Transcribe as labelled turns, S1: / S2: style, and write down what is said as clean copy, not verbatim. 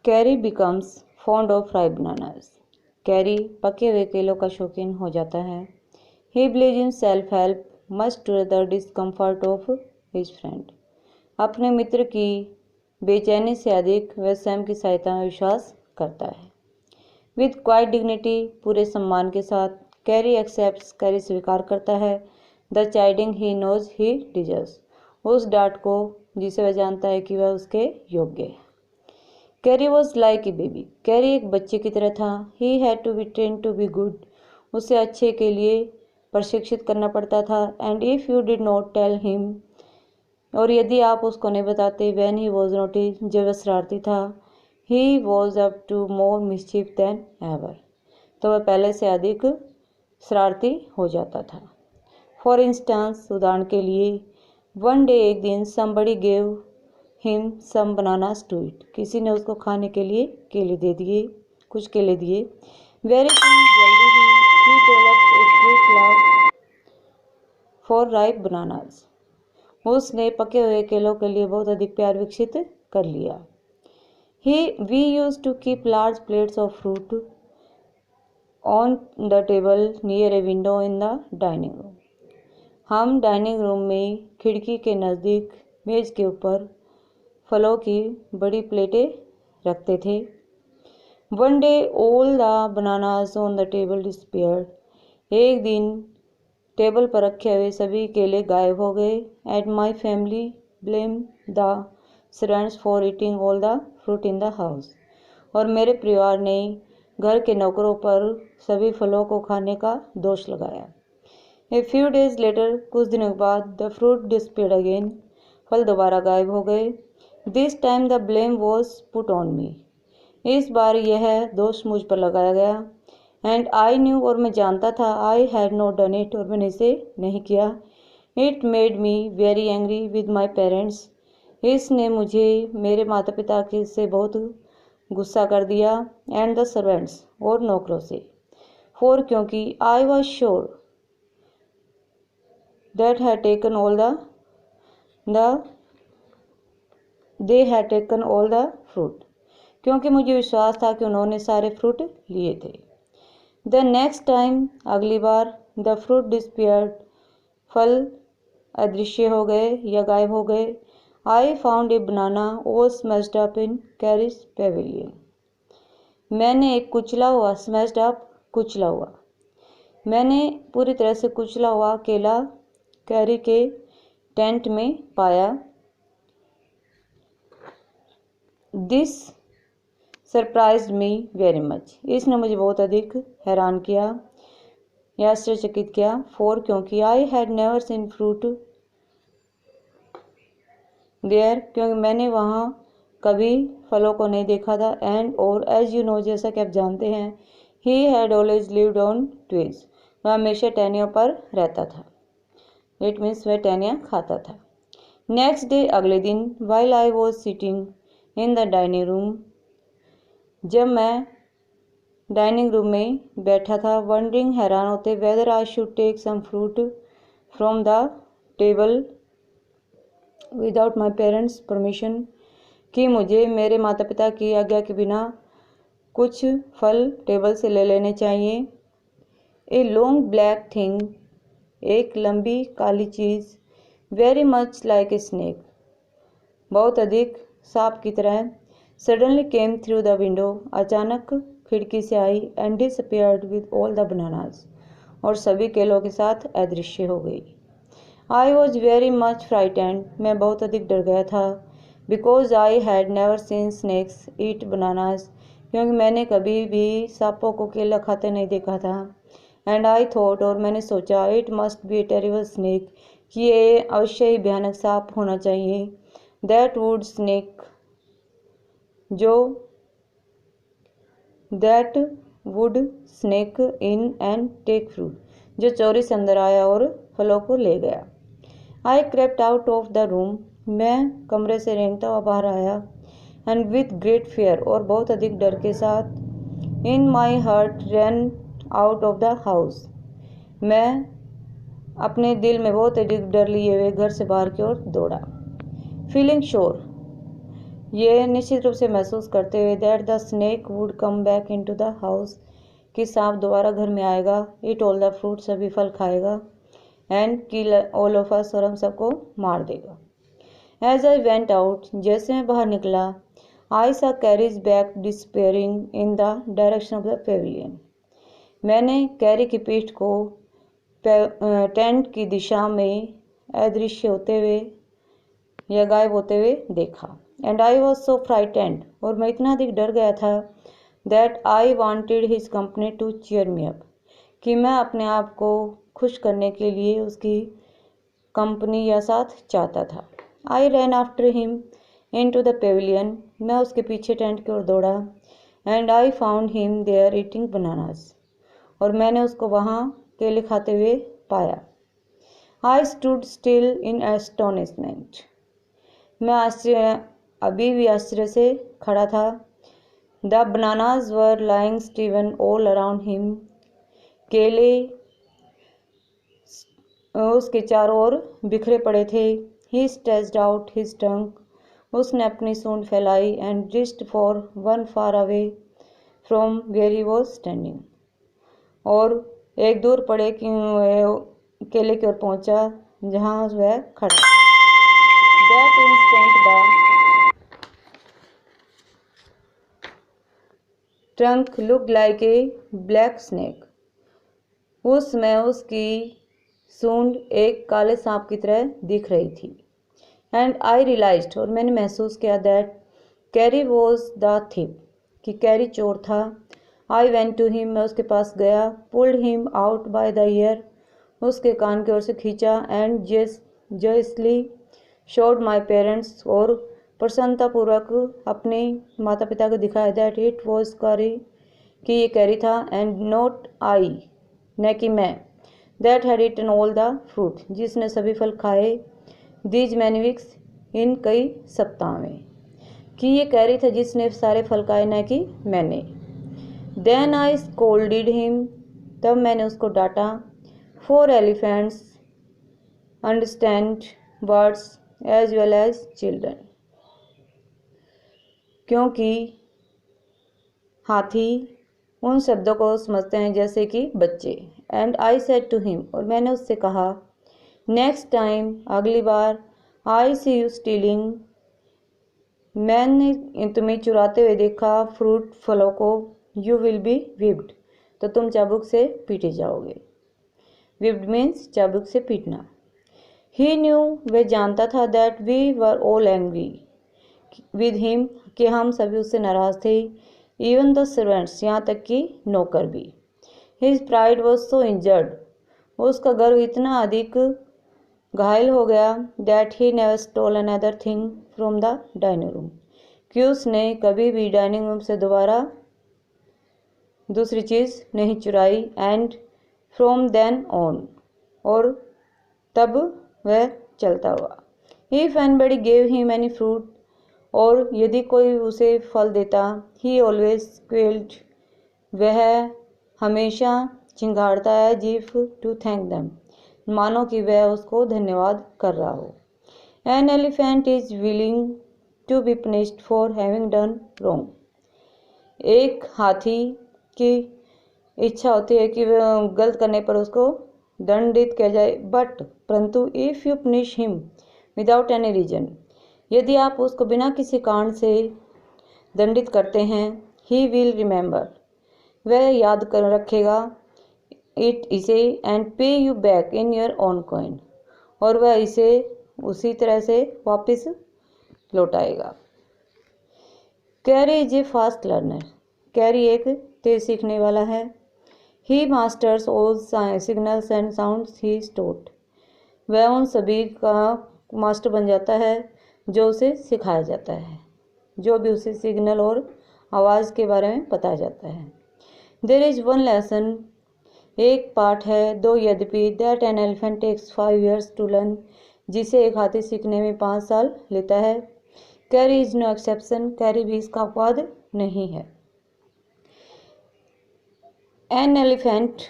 S1: Carry becomes fond of fried bananas. Kari पके हुए केलों का शौकीन हो जाता है। He believes in self help much to the discomfort of his friend. अपने मित्र की बेचैनी से अधिक वह सैम की सहायता में विश्वास करता है। विद क्वाइट डिग्निटी, पूरे सम्मान के साथ, कैरी एक्सेप्ट्स, कैरी स्वीकार करता है the chiding he knows he deserves, उस डांट को जिसे वह जानता है कि वह उसके योग्य है। Kari was like a baby. Kari एक बच्चे की तरह था। He had to be train to be good. उसे अच्छे के लिए प्रशिक्षित करना पड़ता था। And if you did not tell him, और यदि आप उसको नहीं बताते, व्हेन ही वॉज नोटी, जब वह शरारती था, he was up to more mischief than ever, तो वह पहले से अधिक शरारती हो जाता था। फॉर इंस्टेंस, उदाहरण के लिए, वन डे, एक दिन, somebody gave him some bananas to eat, किसी ने उसको खाने के लिए केले दे दिए, कुछ केले दिए। वेरी सुन, जल्दी ही developed a great love for ripe bananas, उसने पके हुए केलों के लिए बहुत अधिक प्यार विकसित कर लिया। We use to keep large plates of fruit on the table near a window in the dining room. हम डाइनिंग रूम में खिड़की के नज़दीक मेज के ऊपर फलों की बड़ी प्लेटें रखते थे। One day all the bananas on the table disappeared, एक दिन टेबल पर रखे हुए सभी केले गायब हो गए। At my family blame the servants for eating all the fruit in the house, और मेरे परिवार ने घर के नौकरों पर सभी फलों को खाने का दोष लगाया। ए फ्यू डेज लेटर, कुछ दिनों के बाद, द फ्रूट डिसअपीयर्ड अगेन, फल दोबारा गायब हो गए। This time the blame was put on me, इस बार यह दोष मुझ पर लगाया गया। एंड आई न्यू, और मैं जानता था, I had not done it, और मैंने इसे नहीं किया। It made me very angry with my parents, इसने मुझे मेरे माता पिता के से बहुत गुस्सा कर दिया। एंड द सर्वेंट्स, और नौकरों से। फॉर, क्योंकि, I was sure that had taken all they had taken all the fruit, क्योंकि मुझे विश्वास था कि उन्होंने सारे फ्रूट लिए थे। द नेक्स्ट टाइम, अगली बार, द फ्रूट डिसअपीयर्ड, फल अदृश्य हो गए या गायब हो गए। I found a banana all smashed up in carries Pavilion, मैंने एक कुचला हुआ, स्मैश्ड अप, कुचला हुआ, मैंने पूरी तरह से कुचला हुआ केला कैरी के टेंट में पाया। This surprised me very much, इसने मुझे बहुत अधिक हैरान किया या आश्चर्यचकित किया। फॉर, क्योंकि, I had never seen fruit there, क्योंकि मैंने वहाँ कभी फलों को नहीं देखा था। एंड, और, एज यू नो, जैसा कि आप जानते हैं, he had always lived on twigs, वह हमेशा टहनियों पर रहता था। इट मीन्स वह टहनियाँ खाता था। नेक्स्ट डे, अगले दिन, while I was sitting in the dining room, जब मैं डाइनिंग रूम में बैठा था, वंडरिंग, हैरान होते, whether I should take some fruit from the table without my parents permission, कि मुझे मेरे माता पिता की आज्ञा के बिना कुछ फल टेबल से ले लेने चाहिए। ए लॉन्ग ब्लैक थिंग, एक लंबी काली चीज़, very much like a snake, बहुत अधिक सांप की तरह, suddenly came through the window, अचानक खिड़की से आई। And disappeared with all the bananas, और सभी केलों के साथ अदृश्य हो गई। I was very much frightened, मैं बहुत अधिक डर गया था। Because I had never seen snakes eat bananas, क्योंकि मैंने कभी भी सांपों को केला खाते नहीं देखा था। एंड आई थॉट, और मैंने सोचा, it must be a terrible snake, कि ये अवश्य ही भयानक सांप होना चाहिए। That would snake, that would snake in and take fruit, जो चोरी से अंदर आया और फलों को ले गया। I crept out of the room, मैं कमरे से रेंगता हुआ बाहर आया। एंड विथ ग्रेट फेयर, और बहुत अधिक डर के साथ, in my heart ran out of the house, मैं अपने दिल में बहुत अधिक डर लिए हुए घर से बाहर की ओर दौड़ा। फीलिंग श्योर ये निश्चित रूप से महसूस करते हुए that the snake would come back into the house, कि सांप दोबारा घर में आएगा, इट ऑल द फ्रूट, सभी फल खाएगा, and kill all of us, और हम सबको मार देगा। एज आई वेंट आउट, जैसे मैं बाहर निकला, आई सा carries back despairing in the direction of the Pavilion. मैंने कैरी की पीठ को टेंट की दिशा में अदृश्य होते हुए या गायब होते हुए देखा। And I was so frightened, और मैं इतना अधिक डर गया था, that I wanted his company to cheer me up, कि मैं अपने आप को खुश करने के लिए उसकी कंपनी या साथ चाहता था। I ran after him into the pavilion, मैं उसके पीछे टेंट की ओर दौड़ा, and I found him there eating bananas, और मैंने उसको वहाँ केले खाते हुए पाया। I stood still in astonishment, मैं अभी भी आश्चर्य से खड़ा था। The bananas were lying strewn all around him, केले उसके चारों ओर बिखरे पड़े थे। He stretched out his tongue, उसने अपनी सूंड फैलाई, and reached for one far away from where he was standing, और एक दूर पड़े केले की ओर पहुंचा जहां वह खड़ा। That instant the trunk looked like a black snake, उस समय उसकी सूंड एक काले सांप की तरह दिख रही थी। एंड आई रियलाइज्ड, और मैंने महसूस किया, दैट कैरी वॉज द थिप, कि कैरी चोर था। आई वेंट टू हिम, मैं उसके पास गया, pulled him out by the year, उसके कान की ओर से खींचा, and joyously showed my parents, और प्रसन्नतापूर्वक अपने माता पिता को दिखाया, दैट इट वॉज कैरी, कि ये कैरी था, एंड नॉट आई, न कि मैं, that had eaten all the fruit, जिसने सभी फल खाए, दीज मैनी वीक्स, इन कई सप्ताह में, कि ये कैरी था जिसने सारे फल खाए, न कि मैंने। देन आई स्कोल्डेड हिम, तब मैंने उसको डांटा। For elephants understand words as well as children, क्योंकि हाथी उन शब्दों को समझते हैं जैसे कि बच्चे। And I said to him, और मैंने उससे कहा, नेक्स्ट टाइम, अगली बार, आई सी यू स्टीलिंग, मैंने तुम्हें चुराते हुए देखा फ्रूट फलों को, यू विल बी विप्ड, तो तुम चाबुक से पीटे जाओगे। विप्ड मीन्स चाबुक से पीटना। ही न्यू, वह जानता था, that we were all angry with him, कि हम सभी उससे नाराज थे, इवन द सर्वेंट्स, यहाँ तक कि नौकर भी। His pride was so injured, उसका गर्व इतना अधिक घायल हो गया, that he never stole another thing from the dining room, कि उसने कभी भी डाइनिंग रूम से दोबारा दूसरी चीज़ नहीं चुराई। एंड फ्रॉम देन ऑन, और तब वह चलता हुआ। If anybody gave him any fruit, और यदि कोई उसे फल देता, ही ऑलवेज क्वेल्ड, वह हमेशा चिंगाड़ता है, जीफ टू थैंक देम, मानो कि वह उसको धन्यवाद कर रहा हो। An elephant is willing to be punished for having done wrong, एक हाथी की इच्छा होती है कि वह गलत करने पर उसको दंडित किया जाए, बट परंतु if you punish him without any reason, यदि आप उसको बिना किसी कारण से दंडित करते हैं, ही विल रिमेंबर, वह याद कर रखेगा, इट इसे, and pay you back in your own coin, और वह इसे उसी तरह से वापस लौटाएगा। Kari is a fast learner, Kari एक तेज सीखने वाला है। He masters all signals and sounds he taught, वह उन सभी का मास्टर बन जाता है जो उसे सिखाया जाता है, जो भी उसे सिग्नल और आवाज़ के बारे में बताया जाता है। देयर इज वन लेसन, एक पाठ है, दो यद्यपि, that an elephant takes 5 years to learn, जिसे एक हाथी सीखने में 5 साल लेता है। कैरी इज नो एक्सेप्शन, कैरी भी इसका अपवाद नहीं है। An elephant